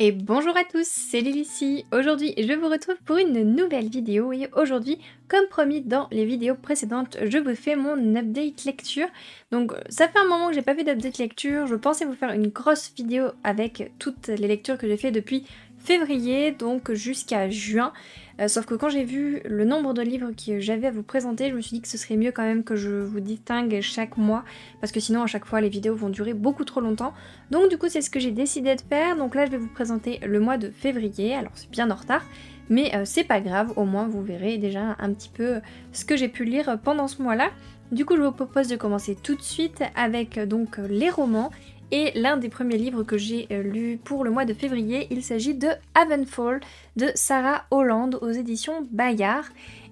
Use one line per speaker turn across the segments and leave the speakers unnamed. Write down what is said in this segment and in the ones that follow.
Et bonjour à tous, c'est Lily ici. Aujourd'hui, je vous retrouve pour une nouvelle vidéo et aujourd'hui, comme promis dans les vidéos précédentes, je vous fais mon update lecture. Donc ça fait un moment que j'ai pas fait d'update lecture, je pensais vous faire une grosse vidéo avec toutes les lectures que j'ai fait depuis février, donc jusqu'à juin. Sauf que quand j'ai vu le nombre de livres que j'avais à vous présenter, je me suis dit que ce serait mieux quand même que je vous distingue chaque mois, parce que sinon à chaque fois les vidéos vont durer beaucoup trop longtemps. Donc du coup c'est ce que j'ai décidé de faire, donc là je vais vous présenter le mois de février, alors c'est bien en retard, mais c'est pas grave, au moins vous verrez déjà un petit peu ce que j'ai pu lire pendant ce mois-là. Du coup je vous propose de commencer tout de suite avec donc les romans, et l'un des premiers livres que j'ai lu pour le mois de février, il s'agit de Havenfall de Sarah Holland aux éditions Bayard.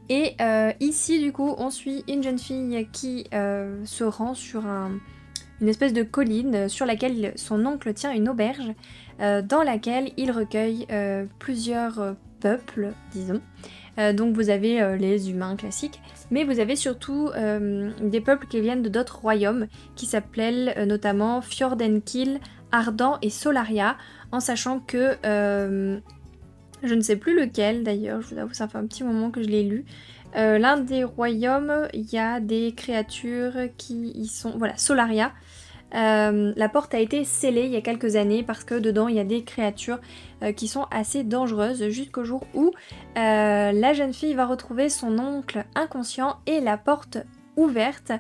Et ici du coup on suit une jeune fille qui se rend sur une espèce de colline sur laquelle son oncle tient une auberge dans laquelle il recueille plusieurs peuples, disons. Donc vous avez les humains classiques, mais vous avez surtout des peuples qui viennent de d'autres royaumes qui s'appellent notamment Fjordenkill, Ardent et Solaria, en sachant que je ne sais plus lequel d'ailleurs, je vous avoue ça fait un petit moment que je l'ai lu. L'un des royaumes, il y a des créatures qui y sont... Voilà, Solaria. La porte a été scellée il y a quelques années parce que dedans il y a des créatures qui sont assez dangereuses jusqu'au jour où la jeune fille va retrouver son oncle inconscient et la porte ouverte.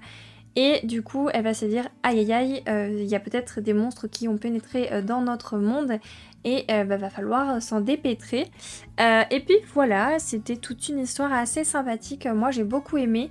Et du coup, elle va se dire aïe aïe aïe, il y a peut-être des monstres qui ont pénétré dans notre monde et va falloir s'en dépêtrer. Et puis voilà, c'était toute une histoire assez sympathique, moi j'ai beaucoup aimé.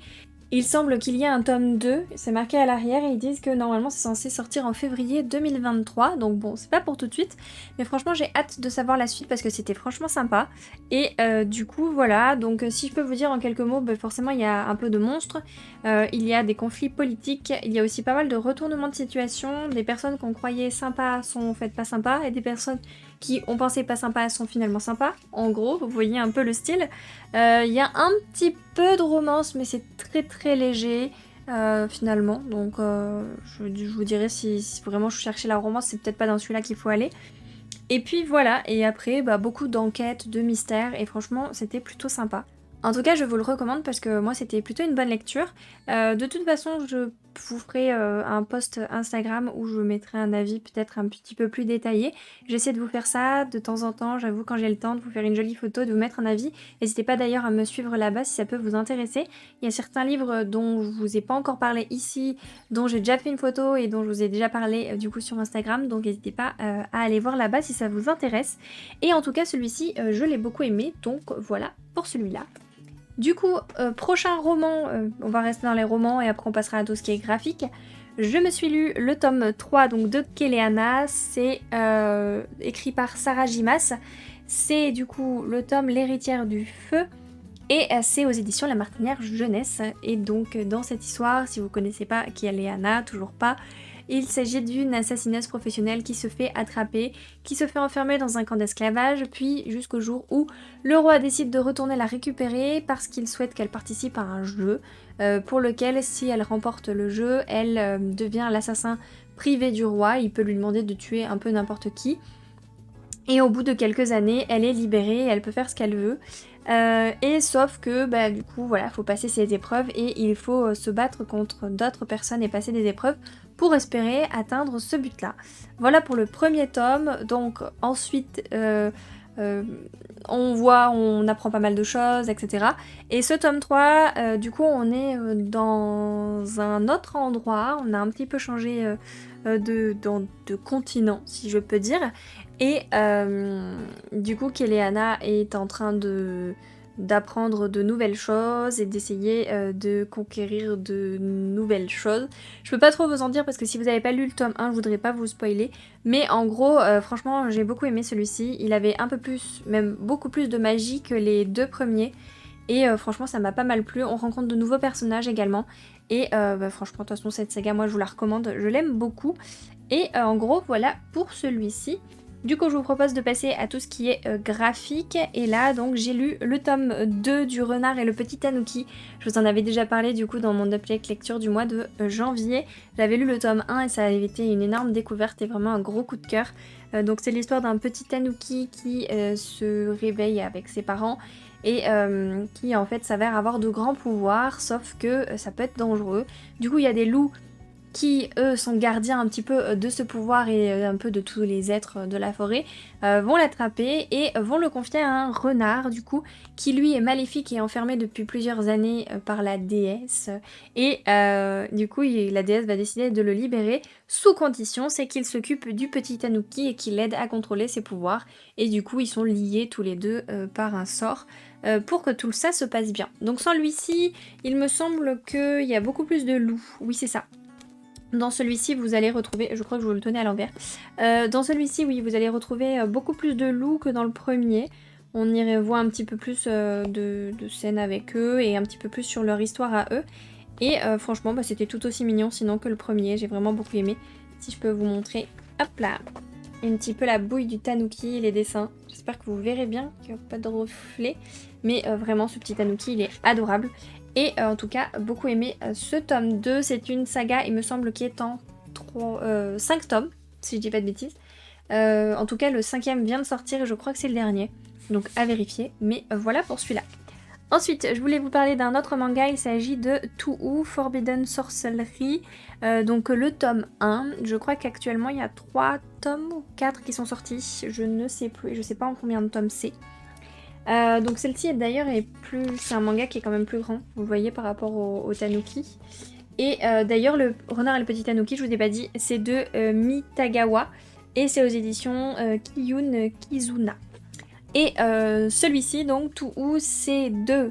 Il semble qu'il y ait un tome 2, c'est marqué à l'arrière et ils disent que normalement c'est censé sortir en février 2023, donc bon c'est pas pour tout de suite, mais franchement j'ai hâte de savoir la suite parce que c'était franchement sympa. Et du coup voilà, donc si je peux vous dire en quelques mots, forcément il y a un peu de monstres, il y a des conflits politiques, il y a aussi pas mal de retournements de situation, des personnes qu'on croyait sympas sont en fait pas sympas, et des personnes qui on pensait pas sympas sont finalement sympas. En gros, vous voyez un peu le style. Il y a un petit peu de romance, mais c'est très très léger finalement. Donc je vous dirais si vraiment je cherchais la romance, c'est peut-être pas dans celui-là qu'il faut aller. Et puis voilà, et après beaucoup d'enquêtes, de mystères, et franchement c'était plutôt sympa. En tout cas, je vous le recommande parce que moi, c'était plutôt une bonne lecture. De toute façon, je vous ferai un post Instagram où je mettrai un avis peut-être un petit peu plus détaillé. J'essaie de vous faire ça de temps en temps, j'avoue, quand j'ai le temps, de vous faire une jolie photo, de vous mettre un avis. N'hésitez pas d'ailleurs à me suivre là-bas si ça peut vous intéresser. Il y a certains livres dont je vous ai pas encore parlé ici, dont j'ai déjà fait une photo et dont je vous ai déjà parlé du coup sur Instagram. Donc n'hésitez pas à aller voir là-bas si ça vous intéresse. Et en tout cas, celui-ci, je l'ai beaucoup aimé. Donc voilà pour celui-là. Du coup, prochain roman, on va rester dans les romans et après on passera à tout ce qui est graphique. Je me suis lu le tome 3 donc, de Keleana, c'est écrit par Sarah Gimas. C'est du coup le tome L'héritière du feu et c'est aux éditions La Martinière Jeunesse. Et donc dans cette histoire, si vous connaissez pas Keleana, toujours pas, il s'agit d'une assassineuse professionnelle qui se fait attraper, qui se fait enfermer dans un camp d'esclavage, puis jusqu'au jour où le roi décide de retourner la récupérer parce qu'il souhaite qu'elle participe à un jeu pour lequel, si elle remporte le jeu, elle devient l'assassin privé du roi. Il peut lui demander de tuer un peu n'importe qui. Et au bout de quelques années, elle est libérée, elle peut faire ce qu'elle veut. Et sauf que du coup voilà, faut passer ses épreuves et il faut se battre contre d'autres personnes et passer des épreuves pour espérer atteindre ce but là. Voilà pour le premier tome. Donc ensuite on apprend pas mal de choses, etc. Et ce tome 3, du coup on est dans un autre endroit, on a un petit peu changé de continent si je peux dire. Et du coup, Keleana est en train d'apprendre de nouvelles choses et d'essayer de conquérir de nouvelles choses. Je peux pas trop vous en dire parce que si vous n'avez pas lu le tome 1, je voudrais pas vous spoiler. Mais en gros, franchement, j'ai beaucoup aimé celui-ci. Il avait un peu plus, même beaucoup plus de magie que les deux premiers. Et franchement, ça m'a pas mal plu. On rencontre de nouveaux personnages également. Et franchement, de toute façon, cette saga, moi, je vous la recommande. Je l'aime beaucoup. Et en gros, voilà pour celui-ci. Du coup, je vous propose de passer à tout ce qui est graphique. Et là, donc, j'ai lu le tome 2 du Renard et le Petit Tanuki. Je vous en avais déjà parlé du coup dans mon update lecture du mois de janvier. J'avais lu le tome 1 et ça avait été une énorme découverte et vraiment un gros coup de cœur. Donc c'est l'histoire d'un petit Tanuki qui se réveille avec ses parents et qui en fait s'avère avoir de grands pouvoirs, sauf que ça peut être dangereux. Du coup, il y a des loups qui, eux, sont gardiens un petit peu de ce pouvoir et un peu de tous les êtres de la forêt, vont l'attraper et vont le confier à un renard, du coup, qui lui est maléfique et enfermé depuis plusieurs années par la déesse. Et du coup, la déesse va décider de le libérer, sous condition, c'est qu'il s'occupe du petit Tanuki et qu'il l'aide à contrôler ses pouvoirs. Et du coup, ils sont liés tous les deux par un sort. Pour que tout ça se passe bien. Donc sans lui-ci, il me semble qu'il y a beaucoup plus de loups. Oui, c'est ça. Dans celui-ci, vous allez retrouver, je crois que je vous le tenais à l'envers, dans celui-ci, oui, vous allez retrouver beaucoup plus de loups que dans le premier. On y voit un petit peu plus de scènes avec eux et un petit peu plus sur leur histoire à eux. Et franchement, bah, c'était tout aussi mignon sinon que le premier, j'ai vraiment beaucoup aimé. Si je peux vous montrer, hop là, un petit peu la bouille du Tanuki, les dessins. J'espère que vous verrez bien, qu'il n'y a pas de reflet. Mais vraiment, ce petit Tanuki, il est adorable. Et en tout cas, beaucoup aimé ce tome 2. C'est une saga, il me semble, qui est en 5 tomes, si je dis pas de bêtises. En tout cas, le 5e vient de sortir et je crois que c'est le dernier. Donc à vérifier. Mais voilà pour celui-là. Ensuite, je voulais vous parler d'un autre manga. Il s'agit de Touhou Forbidden Sorcery. Donc le tome 1. Je crois qu'actuellement, il y a 3 tomes ou 4 qui sont sortis. Je ne sais plus. Je ne sais pas en combien de tomes c'est. Donc celle-ci d'ailleurs c'est un manga qui est quand même plus grand, vous voyez par rapport au Tanuki. Et d'ailleurs le Renard et le Petit Tanuki, je vous ai pas dit, c'est de Mitagawa et c'est aux éditions Kiyun Kizuna. Et celui-ci donc Touhou c'est de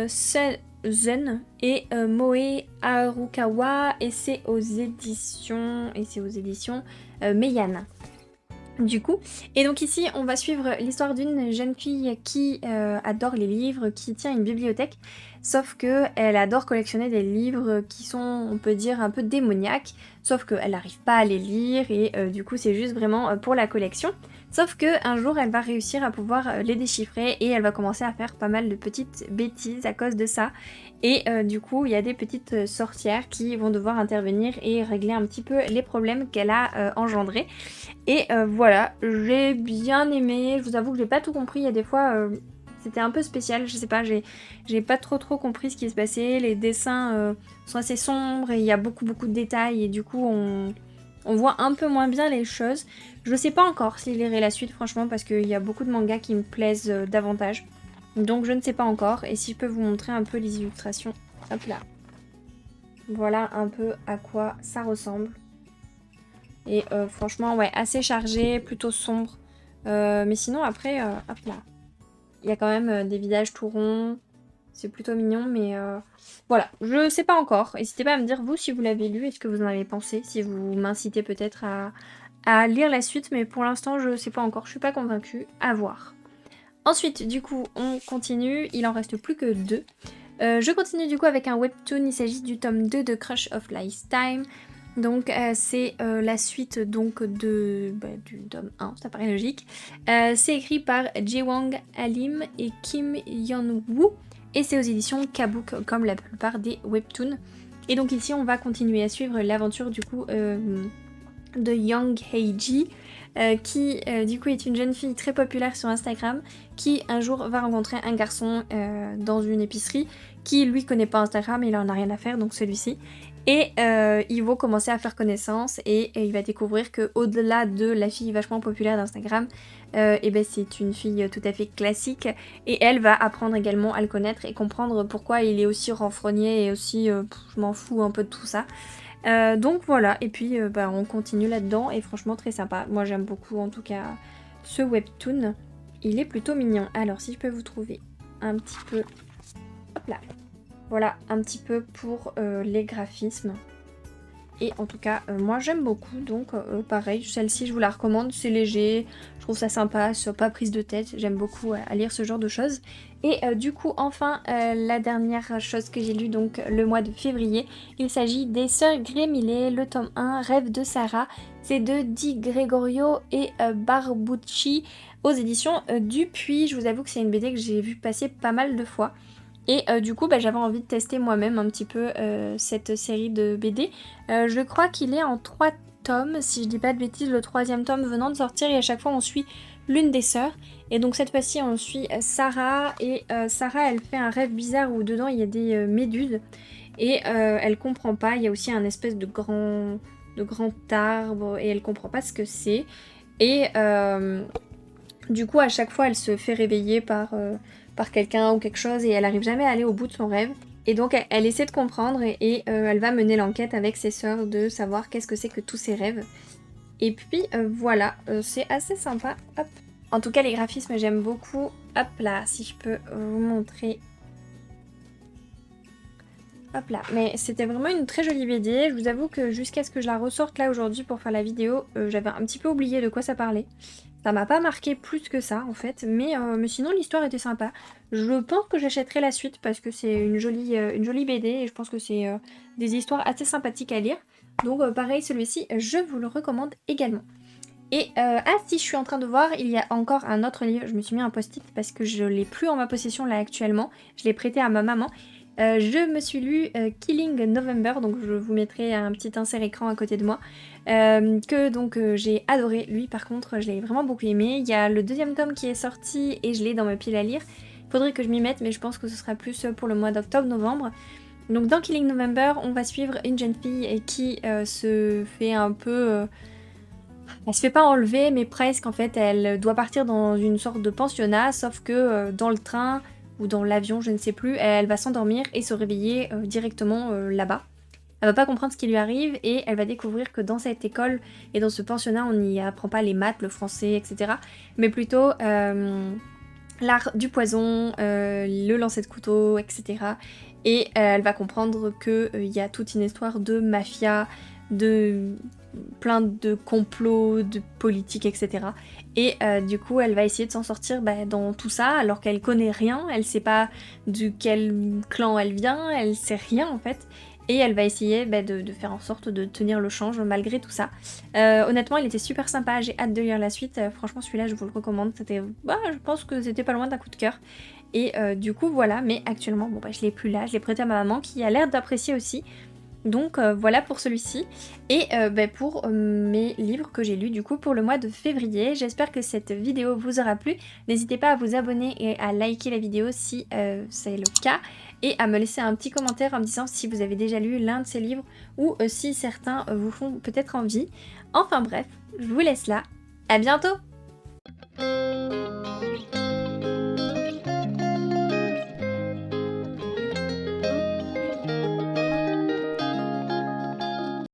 Suzen et Moe Harukawa et c'est aux éditions Meian. Du coup, et donc ici on va suivre l'histoire d'une jeune fille qui adore les livres, qui tient une bibliothèque, sauf que elle adore collectionner des livres qui sont, on peut dire, un peu démoniaques, sauf qu'elle n'arrive pas à les lire et du coup c'est juste vraiment pour la collection. Sauf qu'un jour elle va réussir à pouvoir les déchiffrer et elle va commencer à faire pas mal de petites bêtises à cause de ça. Et du coup il y a des petites sorcières qui vont devoir intervenir et régler un petit peu les problèmes qu'elle a engendrés. Et voilà, j'ai bien aimé, je vous avoue que j'ai pas tout compris, il y a des fois c'était un peu spécial, je sais pas, j'ai pas trop compris ce qui se passait, les dessins sont assez sombres et il y a beaucoup de détails et du coup on voit un peu moins bien les choses. Je sais pas encore s'il irait la suite franchement parce qu'il y a beaucoup de mangas qui me plaisent davantage. Donc je ne sais pas encore et si je peux vous montrer un peu les illustrations, hop là. Voilà un peu à quoi ça ressemble. Et franchement, ouais, assez chargé, plutôt sombre. Mais sinon, après, hop là. Il y a quand même des visages tout ronds. C'est plutôt mignon, mais voilà. Je sais pas encore. N'hésitez pas à me dire, vous, si vous l'avez lu, est-ce que vous en avez pensé. Si vous m'incitez peut-être à lire la suite. Mais pour l'instant, je sais pas encore. Je suis pas convaincue. À voir. Ensuite, du coup, on continue. Il en reste plus que 2. Je continue du coup avec un webtoon. Il s'agit du tome 2 de Crush of Lifetime. Donc c'est la suite donc du tome 1, ça paraît logique. C'est écrit par Jaewang Alim et Kim Yeon-woo et c'est aux éditions Kabook comme la plupart des webtoons. Et donc ici on va continuer à suivre l'aventure du coup de Young Hei-ji qui du coup est une jeune fille très populaire sur Instagram qui un jour va rencontrer un garçon dans une épicerie qui lui connaît pas Instagram, il en a rien à faire donc celui-ci. Et ils vont commencer à faire connaissance et il va découvrir que au-delà de la fille vachement populaire d'Instagram, et ben c'est une fille tout à fait classique et elle va apprendre également à le connaître et comprendre pourquoi il est aussi renfrogné et aussi je m'en fous un peu de tout ça. Donc voilà, et puis on continue là-dedans et franchement très sympa. Moi j'aime beaucoup en tout cas ce webtoon, il est plutôt mignon. Alors si je peux vous trouver un petit peu, hop là. Voilà un petit peu pour les graphismes. et en tout cas moi j'aime beaucoup, donc pareil, celle-ci je vous la recommande, c'est léger, je trouve ça sympa, c'est pas prise de tête, j'aime beaucoup à lire ce genre de choses. Et du coup enfin la dernière chose que j'ai lue donc le mois de février, il s'agit des Sœurs Grémillet, le tome 1, Rêve de Sarah, c'est de Di Gregorio et Barbucci aux éditions Dupuis. Je vous avoue que c'est une BD que j'ai vu passer pas mal de fois. Et du coup j'avais envie de tester moi-même un petit peu cette série de BD. Je crois qu'il est en 3 tomes, si je dis pas de bêtises, le 3e tome venant de sortir et à chaque fois on suit l'une des sœurs. Et donc cette fois-ci on suit Sarah et Sarah elle fait un rêve bizarre où dedans il y a des méduses et elle comprend pas, il y a aussi un espèce de grand arbre et elle comprend pas ce que c'est. Et du coup à chaque fois elle se fait réveiller par quelqu'un ou quelque chose et elle arrive jamais à aller au bout de son rêve. Et donc elle essaie de comprendre et elle va mener l'enquête avec ses sœurs de savoir qu'est-ce que c'est que tous ces rêves. Et puis voilà, c'est assez sympa. Hop. En tout cas les graphismes j'aime beaucoup. Hop là, si je peux vous montrer. Hop là, mais c'était vraiment une très jolie BD. Je vous avoue que jusqu'à ce que je la ressorte là aujourd'hui pour faire la vidéo, j'avais un petit peu oublié de quoi ça parlait. Ça m'a pas marqué plus que ça en fait, mais sinon l'histoire était sympa. Je pense que j'achèterai la suite parce que c'est une jolie BD et je pense que c'est des histoires assez sympathiques à lire. Donc pareil, celui-ci, je vous le recommande également. Et si je suis en train de voir, il y a encore un autre livre. Je me suis mis un post-it parce que je l'ai plus en ma possession là actuellement. Je l'ai prêté à ma maman. Je me suis lu Killing November, donc je vous mettrai un petit insert écran à côté de moi, que donc j'ai adoré. Lui par contre je l'ai vraiment beaucoup aimé. Il y a le 2e tome qui est sorti et je l'ai dans ma pile à lire. Il faudrait que je m'y mette mais je pense que ce sera plus pour le mois d'octobre-novembre. Donc dans Killing November on va suivre une jeune fille qui se fait un peu... elle se fait pas enlever mais presque en fait, elle doit partir dans une sorte de pensionnat sauf que dans le train... ou dans l'avion, je ne sais plus, elle va s'endormir et se réveiller directement là-bas. Elle va pas comprendre ce qui lui arrive et elle va découvrir que dans cette école et dans ce pensionnat, on n'y apprend pas les maths, le français, etc. Mais plutôt l'art du poison, le lancer de couteau, etc. Et elle va comprendre qu'il y a toute une histoire de mafia, de plein de complots, de politique, etc. Et du coup, elle va essayer de s'en sortir dans tout ça, alors qu'elle connaît rien, elle sait pas de quel clan elle vient, elle sait rien en fait. Et elle va essayer de faire en sorte de tenir le change malgré tout ça. Honnêtement, il était super sympa, j'ai hâte de lire la suite. Franchement, celui-là, je vous le recommande. C'était, je pense que c'était pas loin d'un coup de cœur. Et du coup, voilà. Mais actuellement, je l'ai plus là. Je l'ai prêté à ma maman qui a l'air d'apprécier aussi. Donc voilà pour celui-ci et pour mes livres que j'ai lus du coup pour le mois de février. J'espère que cette vidéo vous aura plu. N'hésitez pas à vous abonner et à liker la vidéo si c'est le cas et à me laisser un petit commentaire en me disant si vous avez déjà lu l'un de ces livres ou si certains vous font peut-être envie. Enfin bref, je vous laisse là. À bientôt!